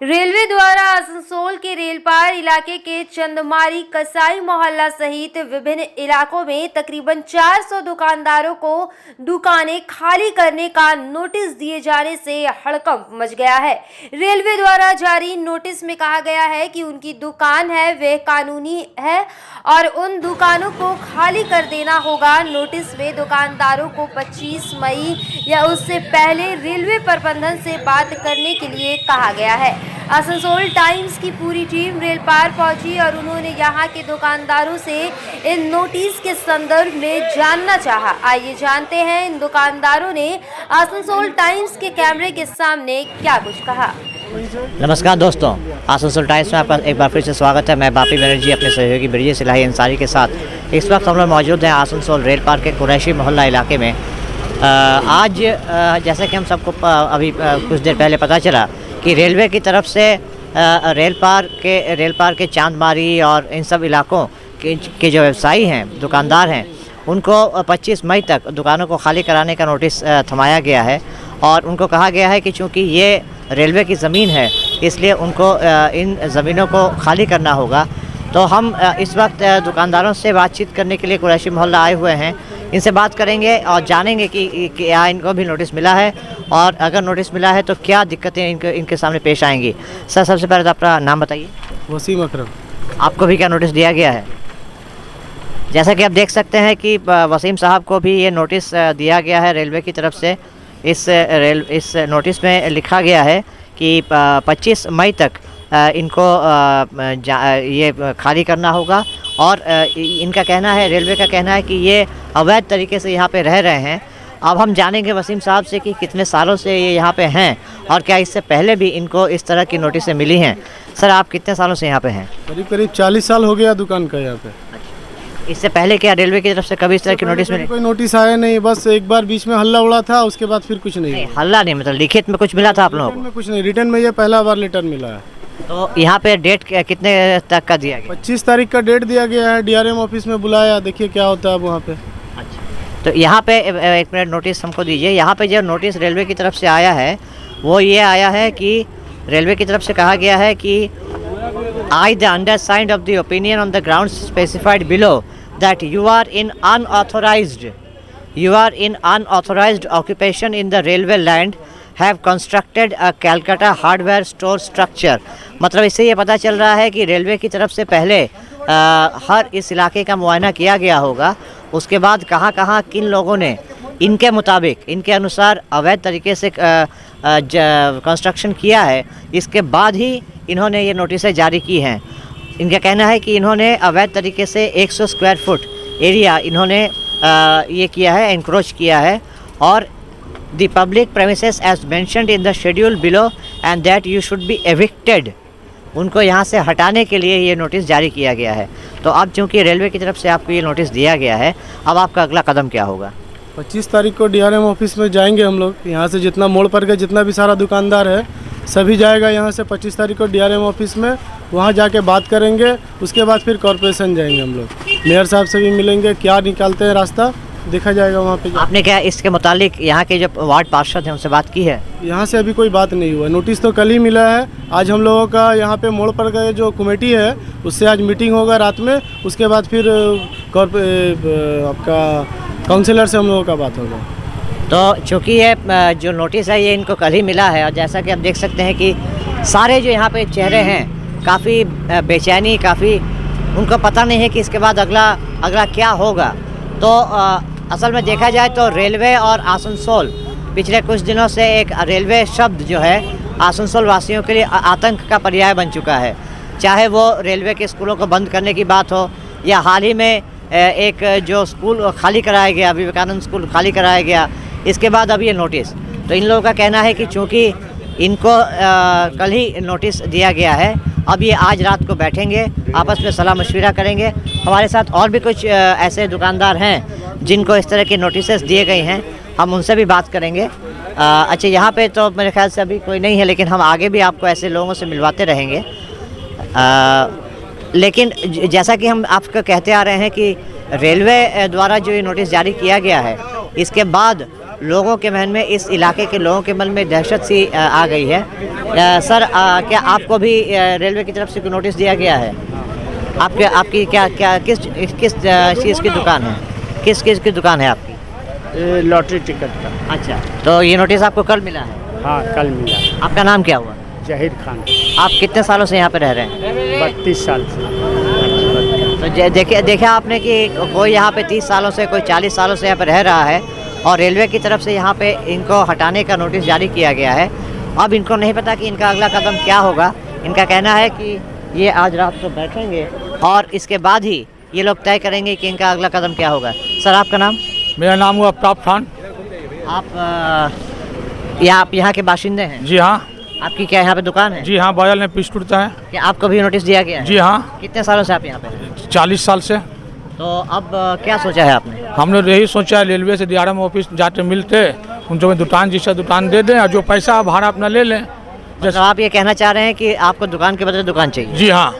Railway द्वारा आसनसोल के रेलपार इलाके के चंदमारी कसाई मोहल्ला सहित विभिन्न इलाकों में तकरीबन 400 दुकानदारों को दुकानें खाली करने का नोटिस दिए जाने से हड़कंप मच गया है। रेलवे द्वारा जारी नोटिस में कहा गया है कि उनकी दुकान है वह कानूनी है और उन दुकानों को खाली कर देना होगा। नोटिस में दुकानदारों को 25 मई या उससे पहले रेलवे प्रबंधन से बात करने के लिए कहा गया है। आसनसोल टाइम्स की पूरी टीम रेलपार पहुंची और उन्होंने यहां के दुकानदारों से इन नोटिस के संदर्भ में जानना चाहा। आइए जानते हैं इन दुकानदारों ने आसनसोल टाइम्स के कैमरे के सामने क्या कुछ कहा। नमस्कार दोस्तों, आसनसोल टाइम्स में आपका एक बार फिर से स्वागत है। मैं बापी बनर्जी अपने सहयोगी ब्रिजेश इलाही अंसारी के साथ इस वक्त हम लोग मौजूद हैं आसनसोल रेल पार के कुरैशी मोहल्ला इलाके में। आज जैसा कि हम सबको अभी कुछ देर पहले पता चला कि रेलवे की तरफ से रेल पार के चांदमारी और इन सब इलाकों के जो व्यवसायी हैं, दुकानदार हैं, उनको 25 मई तक दुकानों को खाली कराने का नोटिस थमाया गया है और उनको कहा गया है कि चूँकि ये रेलवे की ज़मीन है इसलिए उनको इन ज़मीनों को खाली करना होगा। तो हम इस वक्त दुकानदारों से बातचीत करने के लिए कुरैशी मोहल्ला आए हुए हैं। इनसे बात करेंगे और जानेंगे कि क्या इनको भी नोटिस मिला है और अगर नोटिस मिला है तो क्या दिक्कतें इनके सामने पेश आएंगी। सर, सबसे पहले तो अपना नाम बताइए। वसीम अकरम। आपको भी क्या नोटिस दिया गया है? जैसा कि आप देख सकते हैं कि वसीम साहब को भी ये नोटिस दिया गया है रेलवे की तरफ से। इस नोटिस में लिखा गया है कि 25 मई तक इनको ये खाली करना होगा और इनका कहना है, रेलवे का कहना है कि ये अवैध तरीके से यहाँ पे रह रहे हैं। अब हम जानेंगे वसीम साहब से कि कितने सालों से ये यहाँ पे हैं और क्या इससे पहले भी इनको इस तरह की नोटिसें मिली हैं। सर, आप कितने सालों से यहाँ पे हैं? करीब 40 साल हो गया दुकान का यहाँ पे। इससे पहले क्या रेलवे की तरफ से कभी इस तरह की नोटिस मिली? कोई नोटिस आया नहीं, बस एक बार बीच में हल्ला उड़ा था, उसके बाद फिर कुछ नहीं। हल्ला नहीं, मतलब लिखित में कुछ मिला था आप लोगों को? कुछ नहीं, रिटर्न में ये पहला बार लेटर मिला है। तो यहाँ पे डेट कितने तक का दिया गया? 25 तारीख का डेट दिया गया है। DRM ऑफिस में बुलाया, देखिए क्या होता है वहाँ पे। अच्छा, तो यहाँ पे एक मिनट नोटिस हमको दीजिए। यहाँ पे जो नोटिस रेलवे की तरफ से आया है वो ये आया है कि रेलवे की तरफ से कहा गया है कि I the undersigned of the opinion on the grounds specified below that you are in unauthorized occupation in the railway land have constructed a Calcutta hardware store structure। मतलब इससे ये पता चल रहा है कि रेलवे की तरफ से पहले हर इस इलाके का मुआयना किया गया होगा, उसके बाद कहाँ कहाँ किन लोगों ने इनके मुताबिक, इनके अनुसार अवैध तरीके से कंस्ट्रक्शन किया है, इसके बाद ही इन्होंने ये नोटिसें जारी की हैं। इनका कहना है कि इन्होंने अवैध तरीके से 100 स्क्वायर फुट एरिया इन्होंने ये किया है, एनक्रोच किया है और the public premises as mentioned in the schedule below and that you should be evicted। उनको यहाँ से हटाने के लिए ये नोटिस जारी किया गया है। तो अब चूँकि रेलवे की तरफ से आपको ये नोटिस दिया गया है, अब आपका अगला कदम क्या होगा? 25 तारीख को DRM ऑफिस में जाएंगे हम लोग। यहाँ से जितना मोड़ पर के जितना भी सारा दुकानदार है सभी जाएगा यहाँ से 25 तारीख को DRM ऑफिस में, वहाँ जाके बात करेंगे। उसके बाद फिर कॉरपोरेशन जाएंगे हम लोग, मेयर साहब से भी मिलेंगे, क्या निकालते हैं रास्ता देखा जाएगा वहाँ पे। आपने क्या इसके मुतालिक यहाँ के जो वार्ड पार्षद हैं उनसे बात की है? यहाँ से अभी कोई बात नहीं हुआ, नोटिस तो कल ही मिला है। आज हम लोगों का यहाँ पे मोड़ पर का जो कमेटी है उससे आज मीटिंग होगा रात में, उसके बाद फिर आपका काउंसिलर से हम लोगों का बात होगा। तो चूँकि ये जो नोटिस है ये इनको कल ही मिला है और जैसा कि आप देख सकते हैं कि सारे जो यहाँ पे चेहरे हैं काफ़ी बेचैनी, काफ़ी उनको पता नहीं है कि इसके बाद अगला क्या होगा। तो असल में देखा जाए तो रेलवे और आसनसोल पिछले कुछ दिनों से एक रेलवे शब्द जो है आसनसोल वासियों के लिए आतंक का पर्याय बन चुका है। चाहे वो रेलवे के स्कूलों को बंद करने की बात हो या हाल ही में एक जो स्कूल खाली कराया गया, विवेकानंद स्कूल खाली कराया गया, इसके बाद अब ये नोटिस। तो इन लोगों का कहना है कि चूँकि इनको कल ही नोटिस दिया गया है, अब ये आज रात को बैठेंगे, आपस में सलाह मशविरा करेंगे। हमारे साथ और भी कुछ ऐसे दुकानदार हैं जिनको इस तरह के नोटिसेस दिए गए हैं, हम उनसे भी बात करेंगे। अच्छा, यहाँ पे तो मेरे ख्याल से अभी कोई नहीं है, लेकिन हम आगे भी आपको ऐसे लोगों से मिलवाते रहेंगे। लेकिन जैसा कि हम आपको कहते आ रहे हैं कि रेलवे द्वारा जो ये नोटिस जारी किया गया है, इसके बाद लोगों के मन में, इस इलाके के लोगों के मन में दहशत सी आ गई है। सर, क्या आपको भी रेलवे की तरफ से कोई नोटिस दिया गया है? आपकी क्या किस चीज़ की दुकान है? किस की दुकान है आपकी? लॉटरी टिकट का। अच्छा, तो ये नोटिस आपको कल मिला है? हाँ, कल मिला। आपका नाम क्या हुआ? जहीर खान। आप कितने सालों से यहाँ पे रह रहे हैं? 32 साल से। तो देखा आपने कि कोई यहाँ पे 30 सालों से, कोई 40 सालों से यहाँ पे रह रहा है और रेलवे की तरफ से यहाँ पे इनको हटाने का नोटिस जारी किया गया है। अब इनको नहीं पता कि इनका अगला कदम क्या होगा। इनका कहना है कि ये आज रात को बैठेंगे और इसके बाद ही ये लोग तय करेंगे कि इनका अगला कदम क्या होगा। सर, आपका नाम? मेरा नाम हुआ आफ्ताब खान। आप यहाँ के बाशिंदे हैं? जी हाँ। आपकी क्या यहाँ पे दुकान है? जी हाँ, बायल में पीस टूटता है। क्या आपको भी नोटिस दिया गया है? जी हाँ। कितने सालों से आप यहाँ पे हैं? 40 साल से। तो अब क्या सोचा है आपने? हमने यही सोचा है, रेलवे से DRM ऑफिस जाते मिलते, उनको दुकान जिससे दुकान दे दें और जो पैसा भाड़ा अपना ले लें। तो आप ये कहना चाह रहे हैं कि आपको दुकान के बदले दुकान चाहिए? जी हाँ,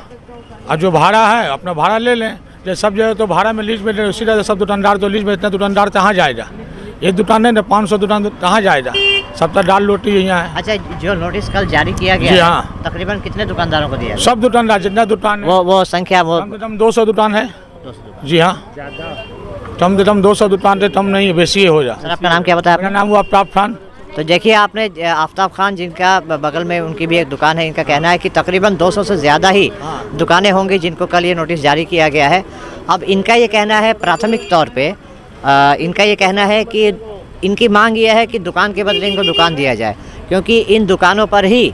और जो भाड़ा है अपना भाड़ा ले लें। जैसे सब जगह तो भाड़ा में लीज में दे, उसी तरह सब दुकानदार तो लीज में, इतना दुकानदार कहाँ जाएगा? एक दुकान नहीं ना, 500 दुकान कहाँ जाएगा? सब तो दाल रोटी यहाँ है। अच्छा, जो नोटिस कल जारी किया गया जी है, हाँ। तकरीबन कितने दुकानदारों को दिया है? सब दुकानदार जितना दुकान है, वो संख्या वो कम से कम 200 दुकान है। 200। जी हाँ, कम से कम 200 दुकान थे, कम नहीं, बेसी हो जा। सर, आपका नाम क्या बताया? मेरा नाम हुआ आफ्ताब खान। तो देखिए, आपने आफ्ताब खान, जिनका बगल में उनकी भी एक दुकान है, इनका कहना है कि तकरीबन 200 से ज़्यादा ही दुकानें होंगी जिनको कल ये नोटिस जारी किया गया है। अब इनका ये कहना है, प्राथमिक तौर पे इनका ये कहना है कि इनकी मांग ये है कि दुकान के बदले इनको दुकान दिया जाए, क्योंकि इन दुकानों पर ही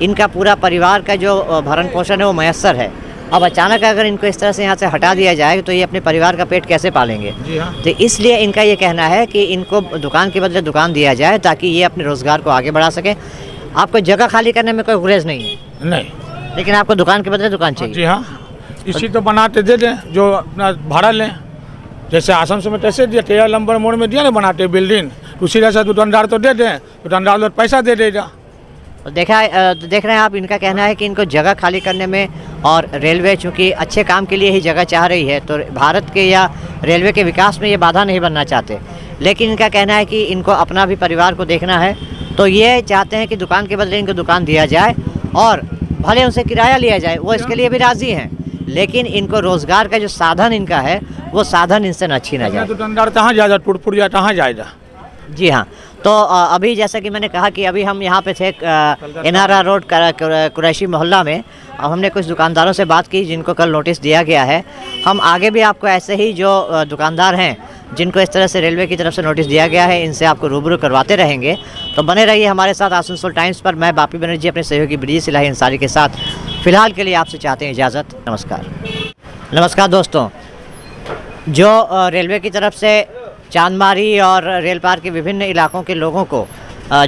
इनका पूरा परिवार का जो भरण पोषण है वो मैसर है। अब अचानक अगर इनको इस तरह से यहाँ से हटा दिया जाए तो ये अपने परिवार का पेट कैसे पालेंगे? जी हाँ। तो इसलिए इनका ये कहना है कि इनको दुकान के बदले दुकान दिया जाए ताकि ये अपने रोज़गार को आगे बढ़ा सके। आपको जगह खाली करने में कोई गुरेज नहीं है? नहीं। लेकिन आपको दुकान के बदले दुकान चाहिए? जी हाँ, इसी तो बनाते दे दें, जो अपना भाड़ा लें। जैसे आसम में कैसे दिया, 13 नंबर मोड़ में दिया ना बनाते बिल्डिंग, उसी तरह से दुकानदार तो दे दें, दुकानदार तो पैसा दे देगा। तो देख रहे हैं आप, इनका कहना है कि इनको जगह खाली करने में, और रेलवे चूँकि अच्छे काम के लिए ही जगह चाह रही है तो भारत के या रेलवे के विकास में ये बाधा नहीं बनना चाहते, लेकिन इनका कहना है कि इनको अपना भी परिवार को देखना है, तो ये चाहते हैं कि दुकान के बदले इनको दुकान दिया जाए और भले उनसे किराया लिया जाए, वो इसके लिए भी राज़ी हैं, लेकिन इनको रोज़गार का जो साधन इनका है वो साधन इनसे न छीना जाए। दुकानदार कहाँ जाएगा? टूटपुरिया कहाँ जाएगा? जी हाँ। तो अभी जैसा कि मैंने कहा कि अभी हम यहाँ पे थे इनारा रोड कुरैशी मोहल्ला में। अब हमने कुछ दुकानदारों से बात की जिनको कल नोटिस दिया गया है। हम आगे भी आपको ऐसे ही जो दुकानदार हैं जिनको इस तरह से रेलवे की तरफ से नोटिस दिया गया है, इनसे आपको रूबरू करवाते रहेंगे। तो बने रहिए हमारे साथ आसनसोल टाइम्स पर। मैं बापी बनर्जी अपने सहयोगी ब्रिजेश इलाही अंसारी के साथ फ़िलहाल के लिए आपसे चाहते हैं इजाज़त। नमस्कार दोस्तों, जो रेलवे की तरफ से चांदमारी और रेल पार के विभिन्न इलाकों के लोगों को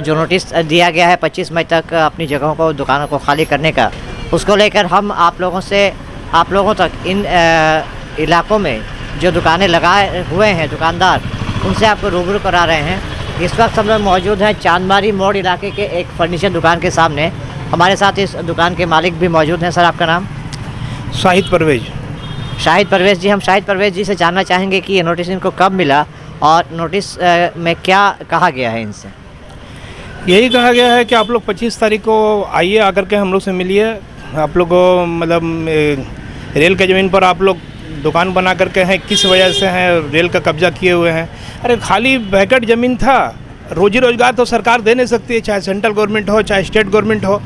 जो नोटिस दिया गया है 25 मई तक अपनी जगहों को, दुकानों को खाली करने का, उसको लेकर हम आप लोगों तक इन इलाकों में जो दुकानें लगाए हुए हैं दुकानदार, उनसे आपको रूबरू करा रहे हैं। इस वक्त हम लोग मौजूद हैं चांदमारी मोड़ इलाके के एक फर्नीचर दुकान के सामने। हमारे साथ इस दुकान के मालिक भी मौजूद हैं। सर, आपका नाम? शाहिद परवेज। शाहिद परवेज जी, हम शाहिद परवेज जी से जानना चाहेंगे कि ये नोटिस इनको कब मिला और नोटिस में क्या कहा गया है इनसे? यही कहा गया है कि आप लोग 25 तारीख को आइए, आकर के हम लोग से मिलिए। आप लोग को मतलब रेल के ज़मीन पर आप लोग दुकान बना करके हैं, किस वजह से हैं, रेल का कब्जा किए हुए हैं। अरे खाली वैकेंट ज़मीन था, रोजी रोज़गार तो सरकार दे नहीं सकती है, चाहे सेंट्रल गवर्नमेंट हो चाहे स्टेट गवर्नमेंट हो।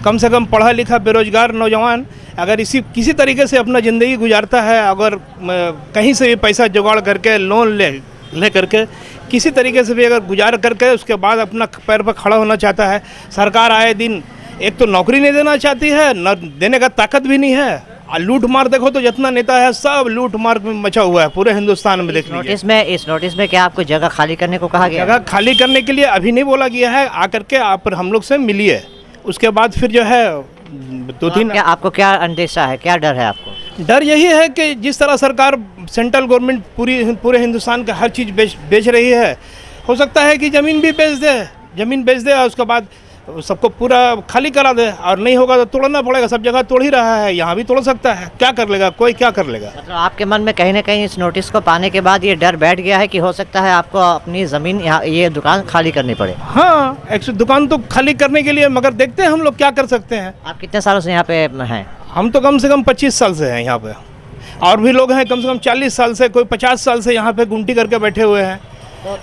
कम से कम पढ़ा लिखा बेरोजगार नौजवान अगर किसी तरीके से अपना ज़िंदगी गुजारता है, अगर कहीं से भी पैसा जुगाड़ करके लोन ले करके किसी तरीके से भी अगर गुजार करके उसके बाद अपना पैर पर खड़ा होना चाहता है, सरकार आए दिन एक तो नौकरी नहीं देना चाहती है, न देने का ताकत भी नहीं है। लूट मार देखो तो जितना नेता है सब लूट मार में मचा हुआ है पूरे हिंदुस्तान में। देख लीजिए इस नोटिस में क्या आपको जगह खाली करने को कहा गया? जगह खाली करने के लिए अभी नहीं बोला गया है, आकर के आप हम लोग से मिलिए, उसके बाद फिर जो है 2-3। आपको क्या अंदेशा है, क्या डर है आपको? डर यही है कि जिस तरह सरकार सेंट्रल गवर्नमेंट पूरे हिंदुस्तान का हर चीज़ बेच रही है, हो सकता है कि ज़मीन भी बेच दे और उसके बाद तो सबको पूरा खाली करा दे, और नहीं होगा तो तोड़ना पड़ेगा। सब जगह तोड़ ही रहा है, यहाँ भी तोड़ सकता है, क्या कर लेगा कोई, क्या कर लेगा। मतलब आपके मन में कहीं ना कहीं इस नोटिस को पाने के बाद ये डर बैठ गया है कि हो सकता है आपको अपनी ज़मीन यहाँ ये दुकान खाली करनी पड़े। हाँ, एक दुकान तो खाली करने के लिए, मगर देखते हैं हम लोग क्या कर सकते हैं। आप कितने सालों से यहाँ पे हैं? हम तो कम से कम 25 साल से हैं यहाँ पे, और भी लोग हैं कम से कम 40 साल से, कोई 50 साल से यहाँ पे गुंटी करके बैठे हुए हैं। तो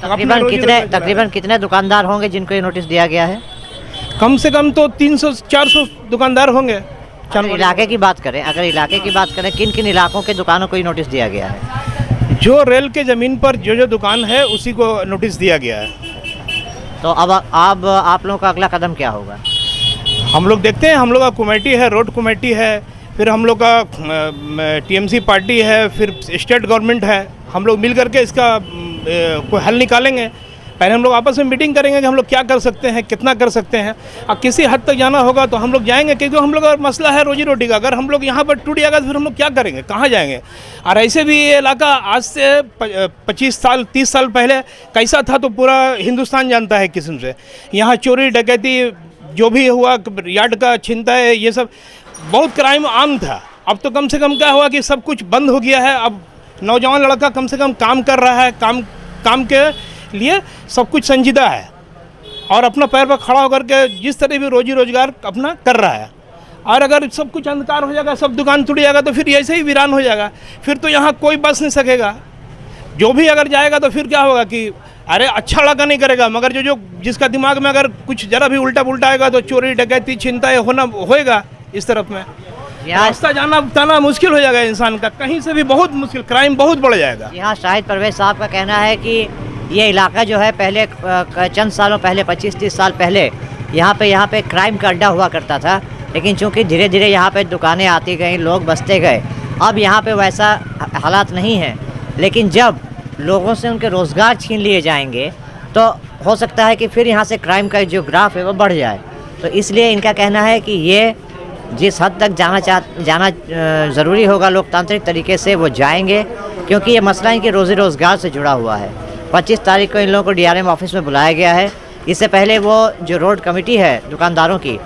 तकरीबन कितने दुकानदार होंगे जिनको ये नोटिस दिया गया है? कम से कम तो 300-400 दुकानदार होंगे। अगर इलाके की बात करें किन किन इलाकों के दुकानों को ये नोटिस दिया गया है? जो रेल के ज़मीन पर जो दुकान है उसी को नोटिस दिया गया है। तो अब आप लोगों का अगला कदम क्या होगा? हम लोग देखते हैं, हम लोग का कमेटी है, रोड कमेटी है, फिर हम लोग का टीएमसी पार्टी है, फिर स्टेट गवर्नमेंट है, हम लोग मिल करके इसका कोई हल निकालेंगे। पहले हम लोग आपस में मीटिंग करेंगे कि हम लोग क्या कर सकते हैं, कितना कर सकते हैं, और किसी हद तक जाना होगा तो हम लोग जाएंगे, क्योंकि हम लोग का मसला है रोजी रोटी का। अगर हम लोग यहाँ पर टूट जाएगा तो फिर हम लोग क्या करेंगे, कहाँ जाएंगे। और ऐसे भी ये इलाका आज से 25 साल 30 साल पहले कैसा था तो पूरा हिंदुस्तान जानता है किस्म से। यहाँ चोरी डकैती जो भी हुआ, यार्ड का छिनताई, ये सब बहुत क्राइम आम था। अब तो कम से कम क्या हुआ कि सब कुछ बंद हो गया है। अब नौजवान लड़का कम से कम काम कर रहा है, काम के लिए सब कुछ संजीदा है, और अपना पैर पर खड़ा होकर के जिस तरह भी रोजी रोजगार अपना कर रहा है। और अगर सब कुछ अंधकार हो जाएगा, सब दुकान टूट जाएगा, तो फिर ऐसे ही वीरान हो जाएगा। फिर तो यहाँ कोई बस नहीं सकेगा। जो भी अगर जाएगा तो फिर क्या होगा कि अरे अच्छा लड़का नहीं करेगा, मगर जो जिसका दिमाग में अगर कुछ जरा भी उल्टा पुल्टा आएगा तो चोरी डकैती छिनताई होएगा इस तरफ में। रास्ता जाना मुश्किल हो जाएगा इंसान का, कहीं से भी बहुत मुश्किल, क्राइम बहुत बढ़ जाएगा। यहाँ शाहिद परवेज साहब का कहना है कि ये इलाका जो है पहले चंद सालों पहले 25-30 साल पहले यहाँ पे क्राइम का अड्डा हुआ करता था, लेकिन चूंकि धीरे धीरे यहाँ पे दुकानें आती गई, लोग बसते गए, अब यहाँ पे वैसा हालात नहीं है। लेकिन जब लोगों से उनके रोज़गार छीन लिए जाएंगे तो हो सकता है कि फिर यहाँ से क्राइम का जो ग्राफ है वो बढ़ जाए। तो इसलिए इनका कहना है कि ये जिस हद तक जाना ज़रूरी होगा लोकतांत्रिक तरीके से वो जाएंगे, क्योंकि ये मसला इनके रोज़ी रोज़गार से जुड़ा हुआ है। 25 तारीख को इन लोगों को डीआरएम ऑफिस में बुलाया गया है। इससे पहले वो जो रोड कमेटी है दुकानदारों की,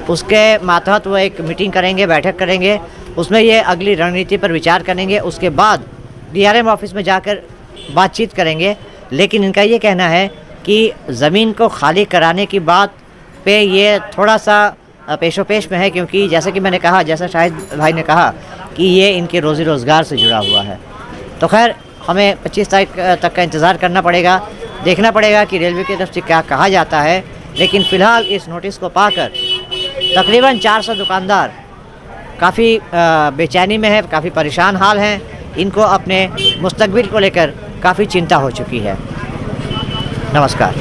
उसके मातहत वो एक मीटिंग करेंगे, बैठक करेंगे, उसमें ये अगली रणनीति पर विचार करेंगे। उसके बाद डीआरएम ऑफिस में जाकर बातचीत करेंगे। लेकिन इनका ये कहना है कि ज़मीन को खाली कराने की बात पे ये थोड़ा सा पेशोपेश में है, क्योंकि जैसे कि मैंने कहा, जैसा शाहिद भाई ने कहा कि ये इनके रोज़ी रोज़गार से जुड़ा हुआ है। तो खैर हमें 25 तारीख तक का इंतज़ार करना पड़ेगा, देखना पड़ेगा कि रेलवे की तरफ से क्या कहा जाता है। लेकिन फ़िलहाल इस नोटिस को पाकर तकरीबन 400 दुकानदार काफ़ी बेचैनी में है, काफ़ी परेशान हाल हैं। इनको अपने मुस्तकबिल को लेकर काफ़ी चिंता हो चुकी है। नमस्कार।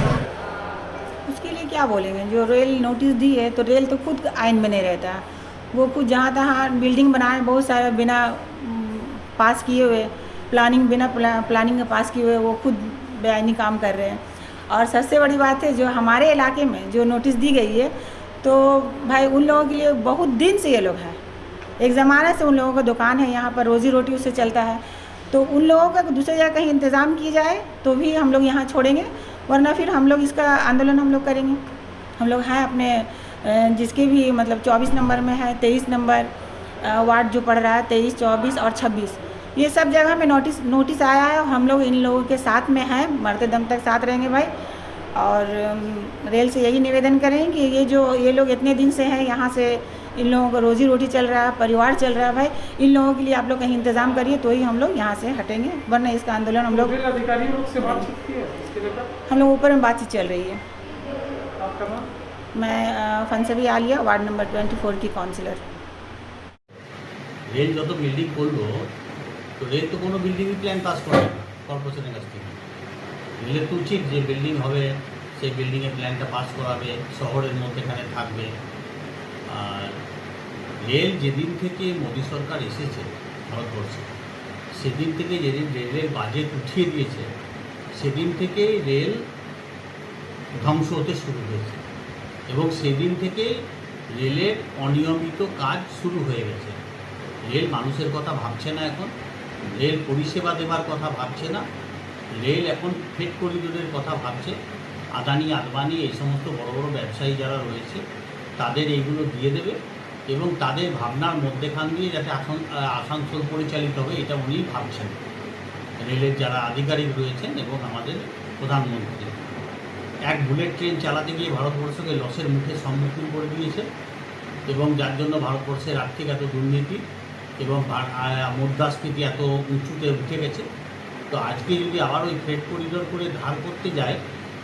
उसके लिए क्या बोलेंगे, जो रेल नोटिस दी है तो रेल तो खुद आइन में नहीं रहता है। वो खुद जहाँ तहाँ बिल्डिंग बनाए, बहुत सारा बिना पास किए हुए, बिना प्लानिंग का पास किए हुए वो खुद बेआईनी काम कर रहे हैं। और सबसे बड़ी बात है, जो हमारे इलाके में जो नोटिस दी गई है, तो भाई उन लोगों के लिए बहुत दिन से ये लोग हैं, एक ज़माने से उन लोगों का दुकान है यहाँ पर, रोज़ी रोटी उससे चलता है। तो उन लोगों का दूसरी जगह कहीं इंतज़ाम किया जाए तो भी हम लोग यहाँ छोड़ेंगे, वरना फिर हम लोग इसका आंदोलन हम लोग करेंगे। हम लोग हैं अपने जिसके भी मतलब 24 नंबर में है, 23 नंबर वार्ड जो पड़ रहा है, 23, 24 और 26, ये सब जगह में नोटिस आया है। और हम लोग इन लोगों के साथ में हैं, मरते दम तक साथ रहेंगे भाई। और रेल से यही निवेदन करें कि ये लोग इतने दिन से हैं यहाँ से, इन लोगों को रोज़ी रोटी चल रहा है, परिवार चल रहा है भाई, इन लोगों के लिए आप लोग कहीं इंतज़ाम करिए तो ही हम लोग यहाँ से हटेंगे, वरना इसका आंदोलन हम लोग ऊपर में बातचीत चल रही है। मैं फंसबी आलिया, वार्ड नंबर 24 की काउंसिलर। रेल जो बिल्डिंग করলো তো রেল তো কোনো বিল্ডিংই প্ল্যান পাস করে না কর্পোরেশনের কাছ থেকে। রেলের তো উচিত যে বিল্ডিং হবে সেই বিল্ডিংয়ের প্ল্যানটা পাস করাবে, শহরের মধ্যেখানে থাকবে। আর রেল যেদিন থেকে মোদী সরকার এসেছে ভারতবর্ষে, সেদিন থেকে যেদিন রেলের বাজেট উঠিয়ে দিয়েছে, সেদিন থেকেই রেল ধ্বংস হতে শুরু হয়েছে এবং সেদিন থেকে রেলের অনিয়মিত কাজ শুরু হয়ে গেছে। রেল মানুষের কথা ভাবছে না, এখন রেল পরিষেবা দেওয়ার কথা ভাবছে না, রেল এখন ফ্রেট করিডোরের কথা ভাবছে। আদানি আদবানি এই সমস্ত বড় বড় ব্যবসায়ী যারা রয়েছে তাদের এইগুলো দিয়ে দেবে এবং তাদের ভাবনার মধ্যেখান দিয়ে যাতে আসানসোল পরিচালিত হবে এটা উনি ভাবছেন, রেলের যারা আধিকারিক রয়েছেন এবং আমাদের প্রধানমন্ত্রী। এক বুলেট ট্রেন চালাতে গিয়ে ভারতবর্ষকে লসের মুখে সম্মুখীন করে দিয়েছে এবং যার জন্য ভারতবর্ষের আর্থিক এত দুর্নীতি এবং মুদ্রাস্ফীতি এত উঁচুতে উঠে গেছে। তো আজকে যদি আবার ওই ফ্রেড করিডোর করে ধার করতে যায়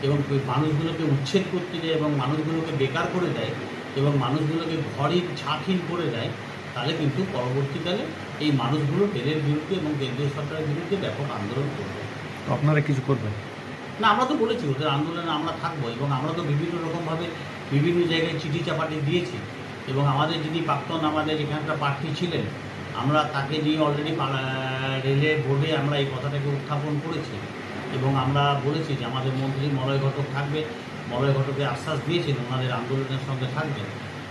এবং মানুষগুলোকে উচ্ছেদ করতে যায় এবং মানুষগুলোকে বেকার করে দেয় এবং মানুষগুলোকে ঘরের ছাদহীন করে দেয়, তাহলে কিন্তু পরবর্তীকালে এই মানুষগুলো রেলের বিরুদ্ধে এবং কেন্দ্রীয় সরকারের বিরুদ্ধে ব্যাপক আন্দোলন করবে। আপনারা কিছু করবেন না, আমরা তো বলেছি ওদের আন্দোলনে আমরা থাকবো এবং আমরা তো বিভিন্ন রকমভাবে বিভিন্ন জায়গায় চিঠি চাপাটি দিয়েছি এবং আমাদের যিনি প্রাক্তন আমাদের এখানকার প্রার্থী ছিলেন আমরা তাকে নিয়ে অলরেডি রেলের বোর্ডে আমরা এই কথাটাকে উত্থাপন করেছি এবং আমরা বলেছি যে আমাদের মন্ত্রী মলয় ঘটক থাকবে। মলয় ঘটকের আশ্বাস দিয়েছেন ওনাদের আন্দোলনের সঙ্গে থাকবেন।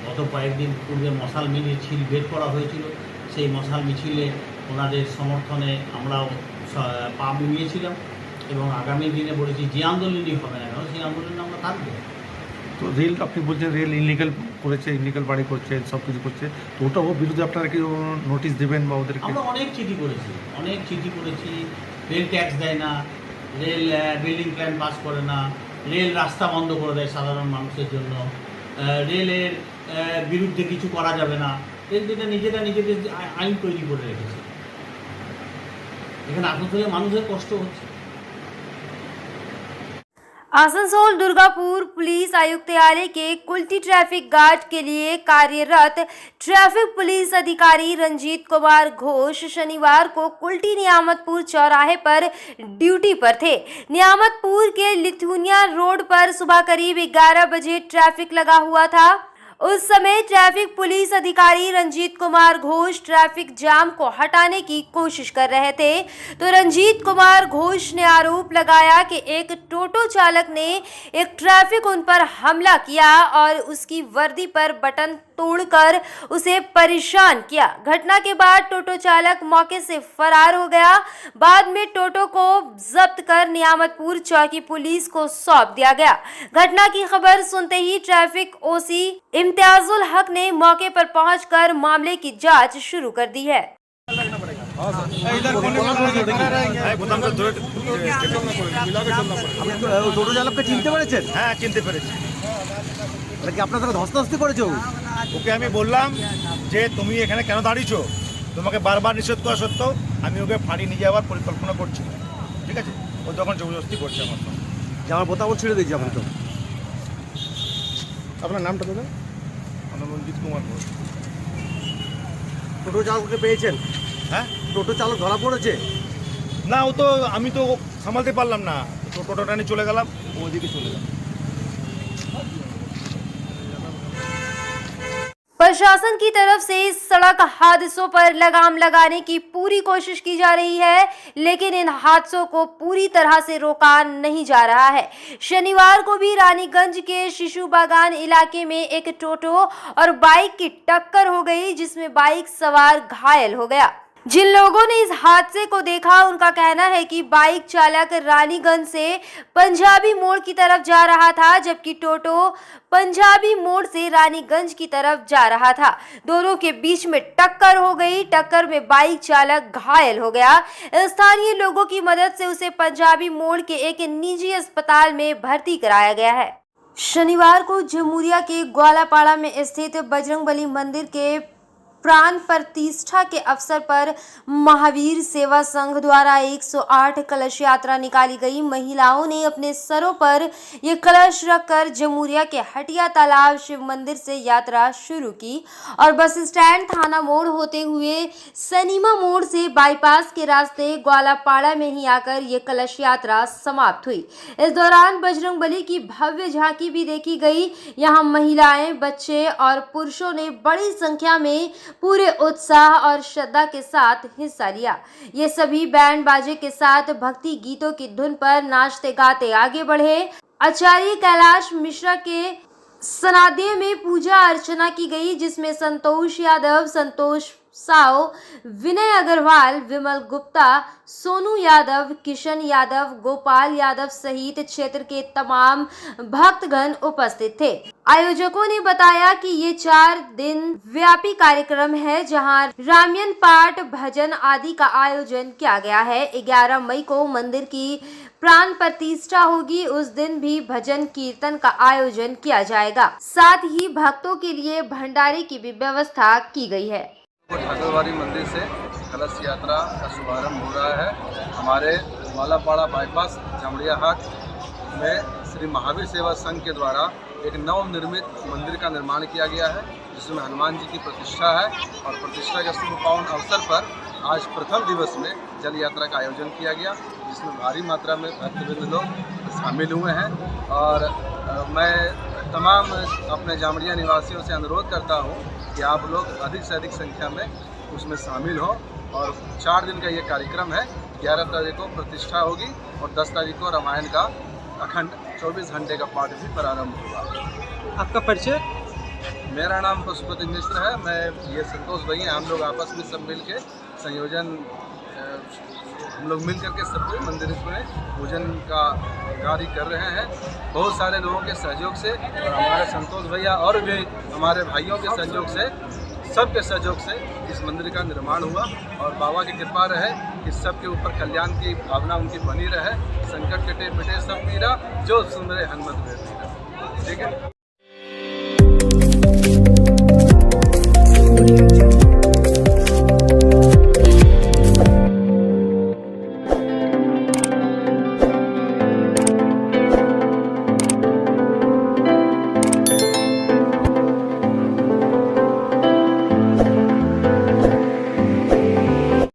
গত কয়েকদিন পূর্বে মশাল মিছিল বের করা হয়েছিল, সেই মশাল মিছিলে ওনাদের সমর্থনে আমরাও পা মিলিয়েছিলাম এবং আগামী দিনে বলেছি যে আন্দোলনই হবে না কেন সেই আন্দোলনে আমরা থাকবো। তো রেল আপনি বলছেন রেল ইনলিগাল করেছে, ইনলিগাল বাড়ি করছে, সব কিছু করছে, তো ওটা ওর বিরুদ্ধে আপনারা কি নোটিশ দেবেন বা ওদেরকে? আমরা অনেক চিঠি করেছি। রেল ট্যাক্স দেয় না, রেল বিল্ডিং প্ল্যান পাস করে না, রেল রাস্তা বন্ধ করে দেয় সাধারণ মানুষের জন্য, রেলের বিরুদ্ধে কিছু করা যাবে না। রেল যেটা নিজেদের আইন তৈরি করে রেখেছে, এখানে আসানসোলে মানুষের কষ্ট হচ্ছে। आसनसोल दुर्गापुर पुलिस आयुक्तालय के कुल्टी ट्रैफिक गार्ड के लिए कार्यरत ट्रैफिक पुलिस अधिकारी रंजीत कुमार घोष शनिवार को कुल्टी नियामतपुर चौराहे पर ड्यूटी पर थे। नियामतपुर के लिथुनिया रोड पर सुबह करीब 11 बजे ट्रैफिक लगा हुआ था। उस समय ट्रैफिक पुलिस अधिकारी रंजीत कुमार घोष ट्रैफिक जाम को हटाने की कोशिश कर रहे थे तो रंजीत कुमार घोष ने आरोप लगाया कि एक टोटो चालक ने एक ट्रैफिक उन पर हमला किया और उसकी वर्दी पर बटन तोड़कर उसे परेशान किया। घटना के बाद टोटो चालक मौके से फरार हो गया। बाद में टोटो को जब्त कर नियामतपुर चौकी पुलिस को सौंप दिया गया। घटना की खबर सुनते ही ट्रैफिक ओसी इम्तियाजुल हक ने मौके पर पहुंचकर मामले की जांच शुरू कर दी है। টোটো চালককে চিনতে পেরেছেন? হ্যাঁ, চিনতে পেরেছি। তাহলে কি আপনাদের ধস্তাধস্তি করেছো? ওকে আমি বললাম যে তুমি এখানে কেন দাঁড়িয়েছো, তোমাকে বারবার নিষেধ করা সত্ত্বেও আমি ওকে ফাঁড়ি নিয়ে যাওয়ার পরিকল্পনা করছি, ঠিক আছে? ও তখন জবরদস্তি করছে আমার সঙ্গে, যে আমার বোতামও ছেড়ে দিয়েছি আপনি তো। আপনার নামটা দাদা? আমার রঞ্জিত কুমার ঘোষ। টোটো চালককে পেয়েছেন? হ্যাঁ, টোটো চালক ধরা পড়েছে? না, ও তো আমি তো সামালতে পারলাম না, তো টোটোটা নিয়ে চলে গেলাম, ওদিকে চলে গেলাম। प्रशासन की तरफ से इस सड़क हादसों पर लगाम लगाने की पूरी कोशिश की जा रही है, लेकिन इन हादसों को पूरी तरह से रोका नहीं जा रहा है। शनिवार को भी रानीगंज के शिशु बागान इलाके में एक टोटो और बाइक की टक्कर हो गई, जिसमें बाइक सवार घायल हो गया। जिन लोगों ने इस हादसे को देखा उनका कहना है कि बाइक चालक रानीगंज से पंजाबी मोड़ की तरफ जा रहा था, जबकि टोटो पंजाबी मोड़ से रानीगंज की तरफ जा रहा था। दोनों के बीच में टक्कर हो गई। टक्कर में बाइक चालक घायल हो गया। स्थानीय लोगों की मदद से उसे पंजाबी मोड़ के एक निजी अस्पताल में भर्ती कराया गया है। शनिवार को जमुरिया के ग्वालापाड़ा में स्थित बजरंगबली मंदिर के प्राण प्रतिष्ठा के अवसर पर महावीर सेवा संघ द्वारा 108 कलश यात्रा निकाली गई। महिलाओं ने अपने सरों पर ये कलश रखकर जमुरिया के हटिया तालाब शिव मंदिर से यात्रा शुरू की और बस स्टैंड थाना मोड़ होते हुए सनीमा मोड़ से बाईपास के रास्ते ग्वालापाड़ा में ही आकर ये कलश यात्रा समाप्त हुई। इस दौरान बजरंगबली की भव्य झांकी भी देखी गई। यहाँ महिलाएं, बच्चे और पुरुषों ने बड़ी संख्या में पूरे उत्साह और श्रद्धा के साथ हिस्सा लिया। ये सभी बैंड बाजे के साथ भक्ति गीतों की धुन पर नाचते गाते आगे बढ़े। आचार्य कैलाश मिश्रा के सनाध्य में पूजा अर्चना की गई, जिसमें संतोष यादव, संतोष साव, विनय अग्रवाल, विमल गुप्ता, सोनू यादव, किशन यादव, गोपाल यादव सहित क्षेत्र के तमाम भक्तगण उपस्थित थे। आयोजकों ने बताया कि ये 4 दिन व्यापी कार्यक्रम है जहां रामायण पाठ, भजन आदि का आयोजन किया गया है। 11 मई को मंदिर की प्राण प्रतिष्ठा होगी। उस दिन भी भजन कीर्तन का आयोजन किया जाएगा। साथ ही भक्तों के लिए भंडारे की भी व्यवस्था की गई है। ठाकुरवाड़ी मंदिर से कलश यात्रा का शुभारंभ हो रहा है। हमारे वालापाड़ा बाईपास जामड़िया हाट में श्री महावीर सेवा संघ के द्वारा एक नवनिर्मित मंदिर का निर्माण किया गया है, जिसमें हनुमान जी की प्रतिष्ठा है और प्रतिष्ठा के शुभ पावन अवसर पर आज प्रथम दिवस में जल यात्रा का आयोजन किया गया, जिसमें भारी मात्रा में भक्तवृंद लोग शामिल हुए हैं। और मैं तमाम अपने जामड़िया निवासियों से अनुरोध करता हूं कि आप लोग अधिक से अधिक संख्या में उसमें शामिल हों। और 4 दिन का ये कार्यक्रम है। 11 तारीख को प्रतिष्ठा होगी और 10 तारीख को रामायण का अखंड 24 घंटे का पाठ भी प्रारंभ होगा। आपका परिचय? मेरा नाम पशुपति मिश्र है। मैं ये संतोष भाई हैं। हम लोग आपस में सब मिल के संयोजन हम लोग मिल करके सब मंदिर में पूजन का कार्य कर रहे हैं। बहुत सारे लोगों के सहयोग से और हमारे संतोष भैया और भी हमारे भाइयों के सहयोग से, सबके सहयोग से इस मंदिर का निर्माण हुआ। और बाबा की कृपा रहे कि सबके ऊपर कल्याण की भावना उनकी बनी रहे। संकट कटे मिटे सब पीरा, जो सुन रहे हनुमत वेद। ठीक है।